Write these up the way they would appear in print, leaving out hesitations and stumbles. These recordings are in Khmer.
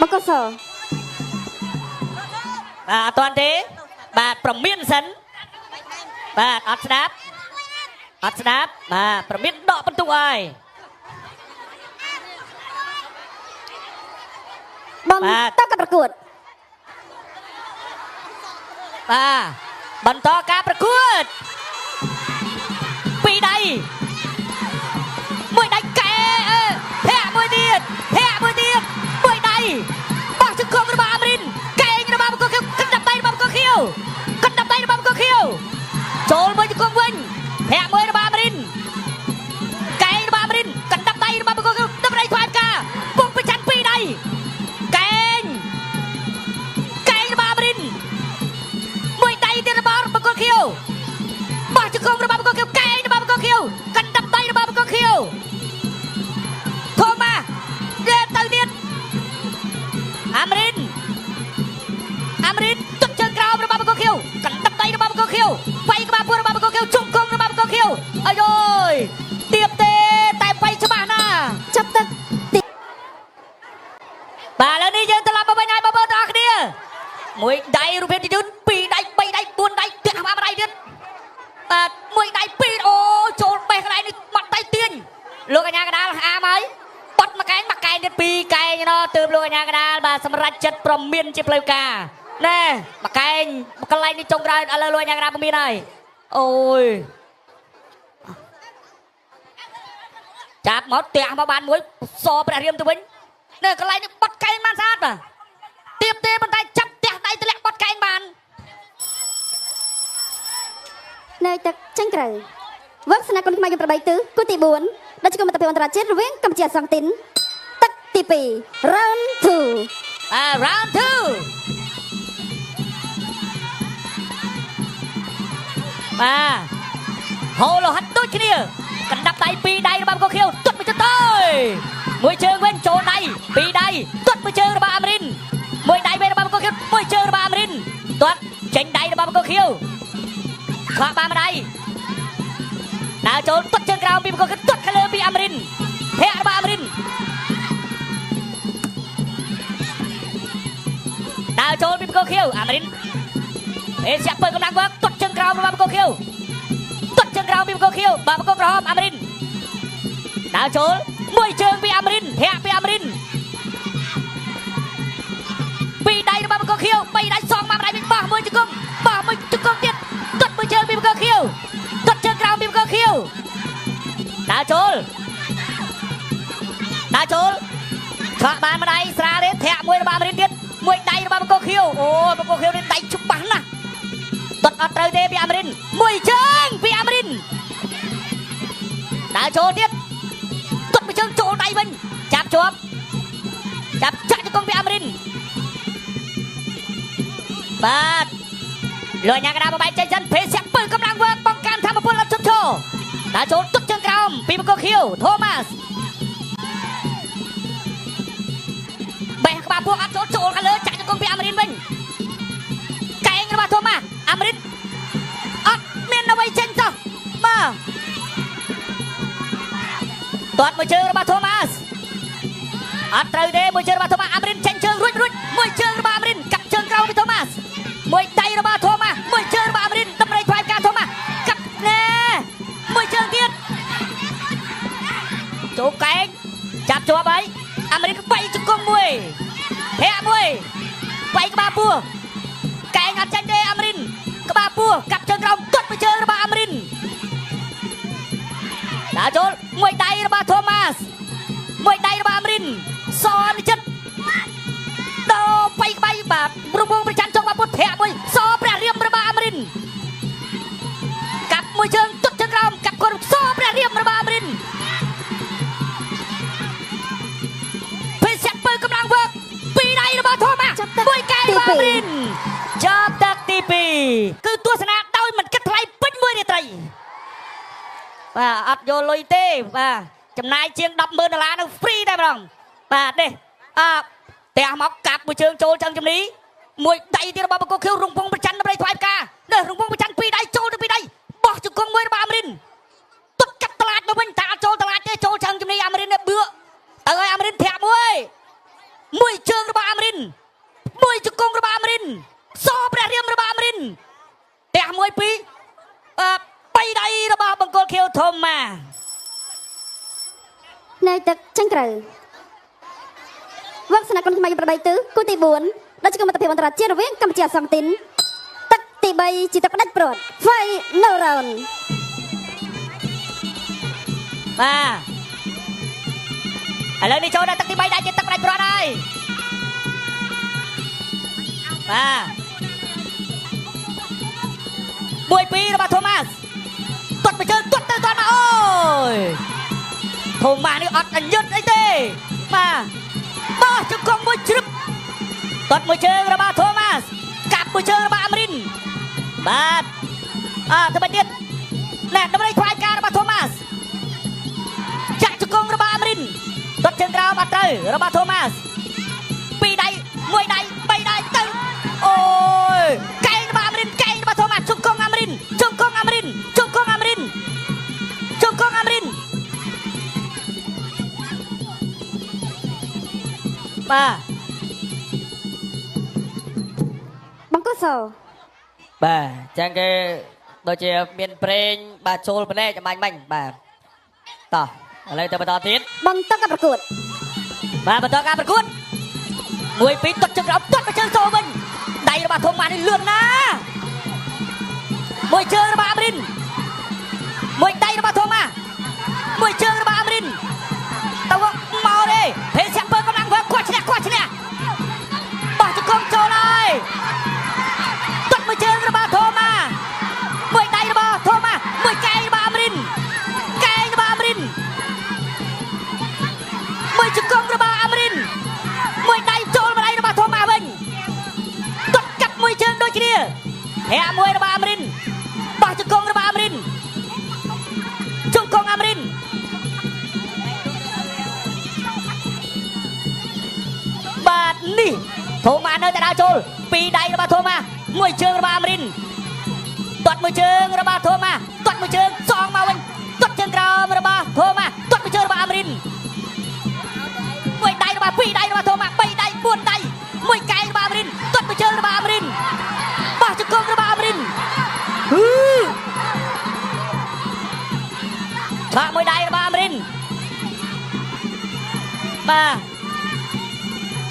បកស បាទអត់ទាន់ទេបាទប្រមានសិនបាទអត់ស្ដាប់បាទប្រមានដកបន្ទុកហើយ បន្តការប្រកួត បាទបន្តការប្រកួតពីរដៃមួយដៃកែធាក់មួយទៀតមួយដៃបោះជង្គង់របស់អាមរិនកែងរបស់បង្គោលខៀវកណ្ដាប់ដៃរបស់បង្គោលខៀវចូលមួយជង្គង់វិញធាក់មួយរបស់អាមរិនកែងរបស់អាមរិនកណ្ដាប់ដៃរបស់បង្គោលខៀវទឹកដៃខ្វាយការពុកប្រច័ណ្ឌពីរដៃកែងរបស់អាមរិនមួយដៃទៀតរបស់បង្គោលខៀវបោះជង្គង់របស់បង្គោលខៀវកែងរបស់បង្គោលខៀវកណ្ដាប់ដៃរបស់បង្គោលខៀវធំមកទៅទៀតអាមរិនទុកជើងក្រោមរបស់បង្គោលខៀវកណ្ដាប់ដៃរបស់បង្គោលខៀវវាយក្បាលពួររបស់បង្គោលខៀវជង្គង់របស់បង្គោលខៀវអាយយទៀបទេតែវាយច្បាស់ណាស់ ចាប់ទឹក បាទឥឡូវនេះយើងត្រឡប់មកវិញហើយបងប្អូនទាំងអស់គ្នាមួយដៃរូបភាពយឺតពីរដៃ3ដៃ4ដៃទៀតអាប់ដៃទៀតបាទមួយដៃ2អូចូលបេះកន្លែងនេះបាត់ដៃទាញលោកកញ្ញាកដាលអាមហើយបត់មួយកែងទៀត2កែងណោះទើបលោកកញ្ញាកដាលបាទសម្រាប់ចិត្តប្រមានជាផ្លូវការណែមួយកែងកន្លែងនេះចុងក្រោយឥឡូវលោកកញ្ញាកដាលប្រមានហើយអូយចាប់មកទះមកបានមួយសព្រះរាមទៅវិញនៅកន្លែងនេះបត់កែងបានស្អាតបាទទៀបទេប៉ុន្តែចាប់ទះដៃទម្លាក់បត់កែងបាន នៅទឹកចេញក្រៅវឹកស្នាគុណខ្មែរយើង8ទិសគូទី4ដែលជាគុំមិត្តភាពអន្តរជាតិរវាងកម្ពុជាសង់ទីនទឹកទី2 round 2 round 2បាទហូលហិតដូចគ្នាកណ្ដាប់ដៃ2ដៃរបស់បង្គោលខៀវទុតមួយជើងទៅមួយជើងវិញចូលដៃ2ដៃទុតមួយជើងរបស់អាមរិនមួយដៃវិញរបស់បង្គោលខៀវមួយជើងរបស់អាមរិនទុតចេញដៃរបស់បង្គោលខៀវខ្វាក់បានម្ដាយដើរចូលទុតជើងក្រោមពីបង្គោលខៀវទុតខាងលើពីអាមរិនធាក់របស់អាមរិនដើរចូលពីបង្គោលខៀវអាមរិនអេស្យាក់ពើកម្លាំងវឹកទុតជើងក្រោមរបស់បង្គោលខៀវទុតជើងក្រោមពីបង្គោលខៀវបាទបង្គោលក្រហមអាមរិនដើរចូលមួយជើងពីអាមរិនធាក់ពីអាមរិនពីរដៃរបស់បង្គោលខៀវ3ដៃសងមកម្ដាយវិញបោះមួយជង្គង់ទៀតទុតមួយជើងពីបង្គោលខៀវទុតជើងក្រោមពីបង្គោលខៀវដើរចូលឆ្លាក់បានម្ដាយស្រាទេធាក់មួយរបស់អាមរិនទៀតមួយដៃរបស់បង្គោលខៀវអូបង្គោលខៀវនេះដៃច្បាស់ណាស់ទុតអត់ត្រូវទេពីអាមរិនមួយជើងពីអាមរិនដើរចូលទៀតទុតមួយជើងចូលដៃវិញចាប់ជាប់ចាក់ ជង្គង់ពីអាមរិនបាទលុយញ៉ាកណ្ដាលបបែកចេញសិនភេសាក់ពើកម្លាំងវើបង្កើនធម្មពលអត់ជប់ឈរតាចូលទុកជើងក្រោមពីបង្គោលខៀវថូម៉ាសបេះក្បាលពួកអត់ចូលខាងលើចាក់ជង្គង់ពីអាមរិនវិញកែងរបស់ថូម៉ាសអាមរិនអត់មានអ្វីចេញចុះបាទទាត់មួយជើងរបស់ថូម៉ាសអត់ត្រូវទេមួយជើងរបស់ថូម៉ាសអាមរិនចេញជើងរួចមួយជើងរបស់អាមរិនកាប់ជើងក្រោមពីថូម៉ាសមួយដៃរបស់ថូម៉ាសមួយជើងរបស់អាមរិនតម្រៃថ្វាយការថូម៉ាសកាប់ណែមួយជើងទៀតចូលកែងចាប់ជាប់ហើយអាមរិនក្បៃជង្គង់មួយធាក់មួយក្បៃក្បាលពោះកែងអត់ចាញ់ទេអាមរិនក្បាលពោះកាប់ជើងក្រោមទាត់មួយជើងរបស់អាមរិនដាក់ចូលមួយដៃរបស់ថូម៉ាសមួយដៃរបស់អាមរិនសនចិត្តដោបៃក្បៃបាទរងងប្រចាំចុងបាពុតធាក់មួយសព្រះរៀមរបស់អាមរិនកាប់មួយជើងទុកជើងក្រោមកាប់គាត់សព្រះរៀមរបស់អាមរិនពេលសាក់ពើកម្លាំងវើពីរដៃរបស់ថូម៉ាសមួយកែរបស់អាមរិនចាប់ទឹកទី2គឺទស្សនាដោយមិនគិតថ្លៃពេញមួយរាត្រីបាទអត់យកលុយទេបាទចំណាយជាង$10,000នឹងហ្វ្រីតែម្ដងបាទនេះតែមកកាប់មួយជើងចូលចឹងជំនីមួយដៃទៀតរបស់បង្គោលខៀវរងពងប្រច័នដើម្បីថ្វាយផ្កានេះរងពងប្រច័នពីរដៃចូលទៅពីរដៃបោះជង្គង់មួយរបស់អាមរិនទុកកាត់តឡាចមកវិញតែអត់ចូលតឡាចទេចូលចឹងជំនីអាមរិននេះបឿទៅឲ្យអាមរិនធាក់មួយជើងរបស់អាមរិនមួយជង្គង់របស់អាមរិនសព្រះរៀមរបស់អាមរិនតែមួយពីរបីដៃរបស់បង្គោលខៀវធំម៉ានៅទឹកចឹងក្រៅវងស្នាគុនខ្មែរប្របីទិសគូទី4ដែលជាមិត្តភាពអន្តរជាតិរវាងកម្ពុជាសង់ទីនទឹកទី3ជាទឹកផ្ដាច់ព្រាត់ Final Round បាទឥឡូវនេះចូលដល់ទឹកទី3ដែលជាទឹកផ្ដាច់ព្រាត់ហើយបាទមួយពីររបស់ថូម៉ាសទាត់មកជើងទាត់ទៅទាត់មកអូយថូម៉ាសនេះអត់អញ្ញឹតអីទេបាទបោះជង្គង់មួយជ្រឹបទាត់មួយជើងរបស់ថូម៉ាសកាប់មួយជើងរបស់អាមរិនបាទទៅទៀតណែដើម្បីថ្វាយការរបស់ថូម៉ាសចាក់ជង្គង់របស់អាមរិនទាត់ជើងក្រោមអត់ត្រូវរបស់ថូម៉ាសពីរដៃមួយដៃបីដៃទៅអូយកែងរបស់អាមរិនកែងរបស់ថូម៉ាសជង្គង់អាមរិនជង្គង់អាមរិនជង្គង់អាមរិនជង្គង់អាមរិនបាទបង្គោលសបាទចឹងគេដូចជាមានប្រេងបាទចូលភ្នែកចាំបាញ់មិញបាទតោះឥឡូវទៅបន្តទៀតបន្តការប្រកួតបាទបន្តការប្រកួតមួយពីរទាត់ជើងក្រោមទាត់មកជើងចូលវិញដៃរបស់ធំម៉ានេះលឿនណាមួយជើងរបស់អាមរិនមួយដៃរបស់ធំម៉ាមួយជើងរបស់អាមរិនទៅមកទេភេសាក់ពើកម្លាំងវើគាត់ឈ្នះបោះជង្គង់ចូលហើយទាត់មួយជើងរបស់ធំម៉ាមួយដៃរបស់ធំម៉ាមួយកែងរបស់អាមរិនកែងរបស់អាមរិនមួយជង្គង់របស់អាមរិនមួយដៃចូលមួយដៃរបស់ធំម៉ាវិញទាត់កាប់មួយជើងដូចគ្នាធាក់មួយរបស់អាមរិនបោះជង្គង់របស់អាមរិនជង្គង់អាមរិនបាទនេះធំម៉ានៅតែដើរចូលពីរដៃរបស់ធំម៉ាមួយជើងរបស់អាមរិនទាត់មួយជើងរបស់ធំម៉ាទាត់មួយជើងសងមកវិញទាត់ជើងក្រោមរបស់ធំម៉ាទាត់មួយជើងរបស់អាមរិនមួយដៃរបស់ពីរដៃរបស់ធំម៉ាបីដៃបួនដៃមួយកែងរបស់អាមរិនទាត់មួយជើងរបស់អាមរិនបោះជង្គង់របស់អាមរិនបាក់មួយដៃរបស់អាមរិនបាទ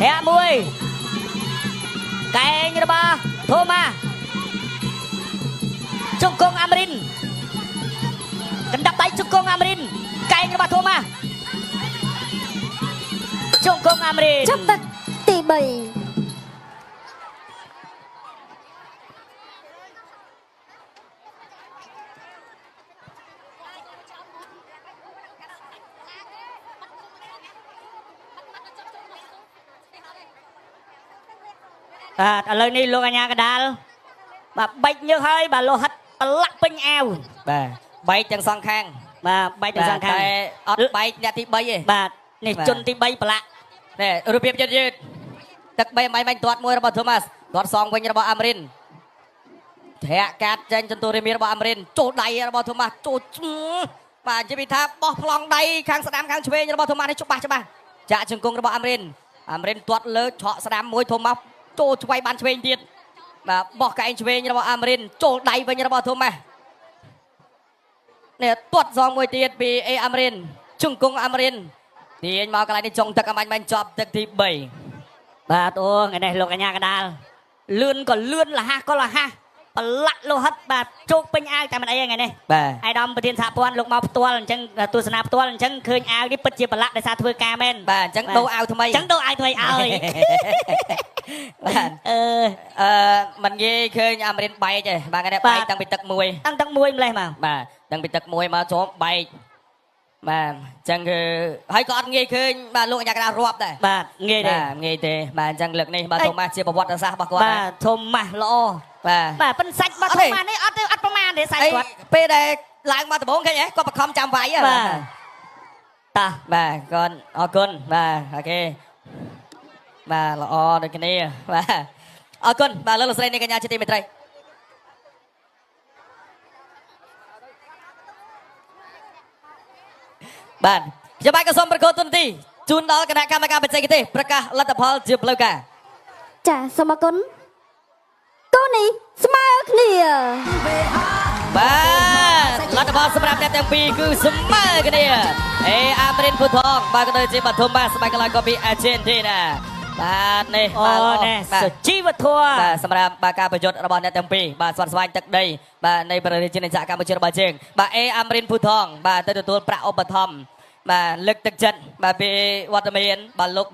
ធាក់មួយកែងរបស់ធូម៉ាជង្គង់អាមរិនកណ្ដាប់ដៃជង្គង់អាមរិនកែងរបស់ធូម៉ាជង្គង់អាមរិនចាប់ទឹកទី3 ឥឡូវនេះលោកអាញាកដាលបាទបែកញើសហើយបាទលោហិតប្រឡាក់ពេញអាវ បាទបែកទាំងសងខាង បាទបែកទាំងសងខាង តែអត់បែកអ្នកទី3ទេ បាទនេះជនទី3ប្រឡាក់ នេះរូបភាពយឺតទឹក3ម៉ៃទាត់មួយរបស់ Thomas ទាត់សងវិញរបស់អាមរិនធាក់កាត់ចេញចន្ទុរីមីរបស់អាមរិនចូលដៃរបស់ Thomas ចូលបាទនិយាយថាបោះប្លង់ដៃខាងស្ដាំខាងឆ្វេងរបស់ Thomas នេះច្បាស់ចាក់ជង្គង់របស់អាមរិនទាត់លើឆក់ស្ដាំមួយ Thomas ចូលឆ្វេងបានឆ្វេងទៀតបាទបោះកែងឆ្វេងរបស់អាមរិនចូលដៃវិញរបស់ Thomas នេះទាត់សងមួយទៀតពីអេអាមរិនជង្គង់អាមរិនទាញមកកន្លែងនេះចុងទឹកអាមាញ់បាញ់ចប់ទឹកទី3 បាទអូថ្ងៃនេះលោកអាញាកដាលលឿនក៏លឿនលះហាស់ក៏លះហាស់ប្រឡាក់លោហិតបាទជោគពេញអាវតែមិនអីថ្ងៃនេះ បាទ អាយដាមប្រធានសហព័ន្ធលោកមកផ្ទាល់អញ្ចឹងទស្សនាផ្ទាល់អញ្ចឹងឃើញអាវនេះពិតជាប្រឡាក់ដោយសារធ្វើការមែន បាទអញ្ចឹងដូរអាវថ្មី អញ្ចឹងដូរអាវថ្មីឲ្យ បាទមិនងាយឃើញអាមរិនបែកទេបាទគេបែកតាំងពីទឹកមួយ តាំងទឹកមួយម្លេះមក បាទតាំងពីទឹកមួយមកចូលបែកបាទអញ្ចឹងគឺហើយក៏អត់ងាយឃើញបាទលោកអាញាកដាលរាប់ដែរ បាទងាយទេ បាទងាយទេបាទអញ្ចឹងលើកនេះបាទ Thomas ជាប្រវត្តិសាស្ត្ររបស់គាត់ បាទធំម៉ាស់ល្អ បាទ បាទប៉ិនសាច់របស់ធំម៉ាស់នេះអត់ទេអត់ប្រមាណទេសាច់គាត់ ពេលដែលឡើងមកដំបូងឃើញហ៎គាត់បខំចាំវាយ បាទតា បាទគាត់អរគុណបាទអូខេបាទល្អដូចគ្នាបាទអរគុណបាទលោកស្រីនាងកញ្ញាជាទីមេត្រីបាទខ្ញុំបាទក៏សូមប្រកោតទុនទីជូនដល់គណៈកម្មការបច្ចេកទេសប្រកាសលទ្ធផលជាផ្លូវការ ចាសូមអរគុណគូនេះស្មើគ្នា បាទលទ្ធផលសម្រាប់អ្នកទាំងពីរគឺស្មើគ្នាអេអាមរិនភូថងបាទក៏ដូចជាបាទ Thomas ស្បែកកន្លងក៏ពី Argentina បាទនេះ អូ បាទ នេះ បាទ សុជីវធម៌ បាទសម្រាប់បាទការប្រយុទ្ធរបស់អ្នកទាំងពីរបាទស្វាត់ស្វែងទឹកដីបាទនៃប្រទេសជាតិកម្ពុជារបស់យើងបាទអេអាមរិនភូថងបាទទៅទទួលប្រាក់ឧបត្ថម្ភបាទលើកទឹកចិត្តបាទពីវត្តមានបាទលោក